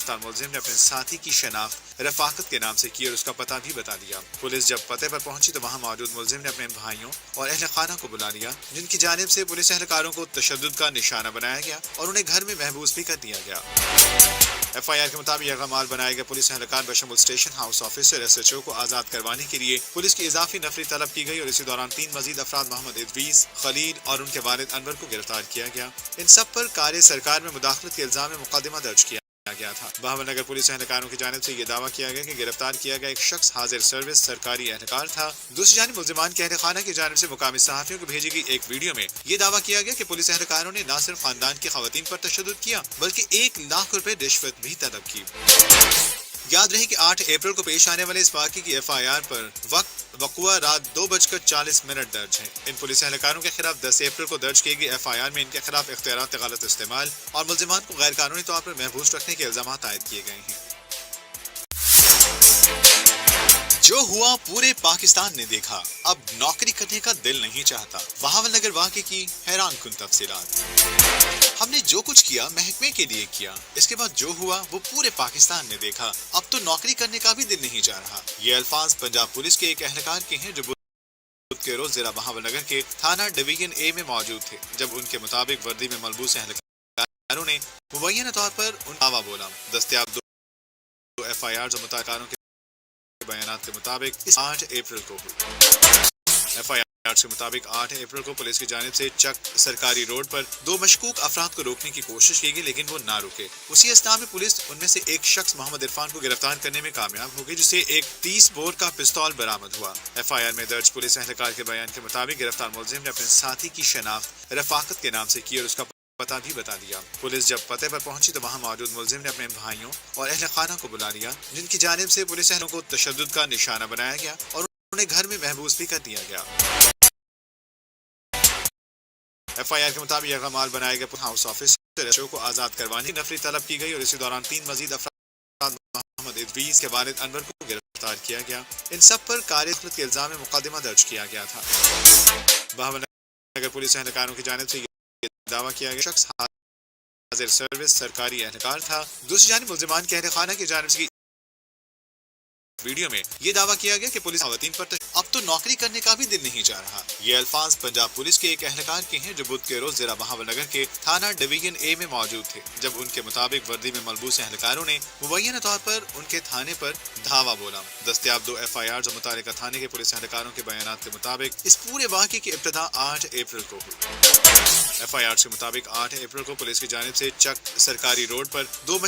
गिरफ्तार मुलजिम ने अपने साथी की शनाख्त रफाकत के नाम से की और उसका पता भी बता दिया। पुलिस जब पते पर पहुंची तो वहां मौजूद मुलजिम ने अपने भाइयों और अहल खाना को बुला लिया, जिनकी जानिब से पुलिस एहलकारों को तशद्दुद का निशाना बनाया गया और उन्हें घर में महबूस भी कर दिया गया। FIR के मुताबिक यरगमाल बनाए गए पुलिस एहलकार बशमुल स्टेशन हाउस ऑफिसर SHO को आजाद करवाने के लिए पुलिस की इजाफी नफरी तलब की गई और इसी दौरान 3 मजीद अफराद मोहम्मद इदरीस, खलील और उनके वालिद अनवर को गिरफ्तार किया गया। इन सब पर कार्य सरकार में मुदाखलत के इल्जाम में मुकदमा दर्ज किया गया था। बहावलनगर पुलिस एहलकारों की जानिब से यह दावा किया गया कि गिरफ्तार किया गया एक शख्स हाजिर सर्विस सरकारी एहलकार था। दूसरी जानिब मुल्जिमान के अहल खाना की जानिब से मुकामी सहाफियों को भेजी गई एक वीडियो में यह दावा किया गया कि पुलिस एहलकारों ने न सिर्फ खानदान की खवातीन पर तशद्दुद किया बल्कि 1 लाख रुपए रिश्वत भी तलब की। याद रहे कि 8 अप्रैल को पेश आने वाले इस वाक़े की FIR पर वक़ुआ रात 2:40 दर्ज है। इन पुलिस एहलकारों के खिलाफ 10 अप्रैल को दर्ज की गई FIR में इनके खिलाफ इख्तियारात का गलत इस्तेमाल और मुल्जिमान को गैर कानूनी तौर पर महबूस रखने के इल्जाम आयद किए गए हैं। जो हुआ पूरे पाकिस्तान ने देखा, अब नौकरी करने का दिल नहीं चाहता। बहावलनगर वाक़े की हैरान कुन तफसीलात। हमने जो कुछ किया महकमे के लिए किया, इसके बाद जो हुआ वो पूरे पाकिस्तान ने देखा, अब तो नौकरी करने का भी दिल नहीं चाह रहा। ये अल्फाज पंजाब पुलिस के एक एहलकार के हैं जो बुध के रोज जिला बहावलनगर के थाना डिवीजन A में मौजूद थे, जब उनके मुताबिक वर्दी में मलबूस एहलकारों ने मुबैना तौर पर उन दावा बोला। दस्तयाब 2 FIR जो मुताकारों के बयानात के मुताबिक 8 अप्रैल को हुई। FIR के मुताबिक 8 अप्रैल को पुलिस की जानिब से चक सरकारी रोड पर 2 मशकूक अफराद को रोकने की कोशिश की गई, लेकिन वो ना रुके। उसी अस्ना में पुलिस उनमें से एक शख्स मोहम्मद इरफान को गिरफ्तार करने में कामयाब हो गई, जिसे एक 30 बोर का पिस्तौल बरामद हुआ। FIR में दर्ज पुलिस एहलकार के बयान के मुताबिक गिरफ्तार मुलजिम ने अपने साथी की शनाख्त रफाकत के नाम से की और उसका पता भी बता दिया। पुलिस जब पते पर पहुंची तो वहां मौजूद मुलजिम ने अपने भाइयों और अहल खाना को बुला लिया, जिनकी जानिब से पुलिस एहलों को तशद्दुद का निशाना बनाया गया और उन्हें घर में महबूस भी कर दिया गया। FIR के मुताबिक यरगमाल बनाए गए हाउस ऑफिसर SHO को आजाद करवाने की नफरी तलब की गई और इसी दौरान 3 मजीद अफराद मोहम्मद इदरीस के वालिद अनवर को गिरफ्तार किया गया। इन सब पर कार्य के इल्जाम में मुकदमा दर्ज किया गया था। बहावलनगर पुलिस एहलकारों की जानिब से दावा किया गया शख्स हाजिर सर्विस सरकारी एहलकार था। दूसरी जानिब मुल्जिमान के अहल खाना की जानिब से वीडियो में यह दावा किया गया कि पुलिस खवातीन पर अब तो नौकरी करने का भी दिल नहीं चाह रहा। ये अल्फाज पंजाब पुलिस के एक एहलकार के हैं जो बुध के रोज जिला बहावलनगर के थाना डिवीजन A में मौजूद थे, जब उनके मुताबिक वर्दी में मलबूस एहलकारों ने मुबैना तौर पर उनके थाने पर धावा बोला। दस्तयाब 2 FIR जो मुतालिका थाने के पुलिस एहलकारों के बयानात के मुताबिक इस पूरे वाक़े की इब्तिदा 8 अप्रैल को हुई। FIR के मुताबिक 8 अप्रैल को पुलिस की जानिब से चक सरकारी रोड पर 2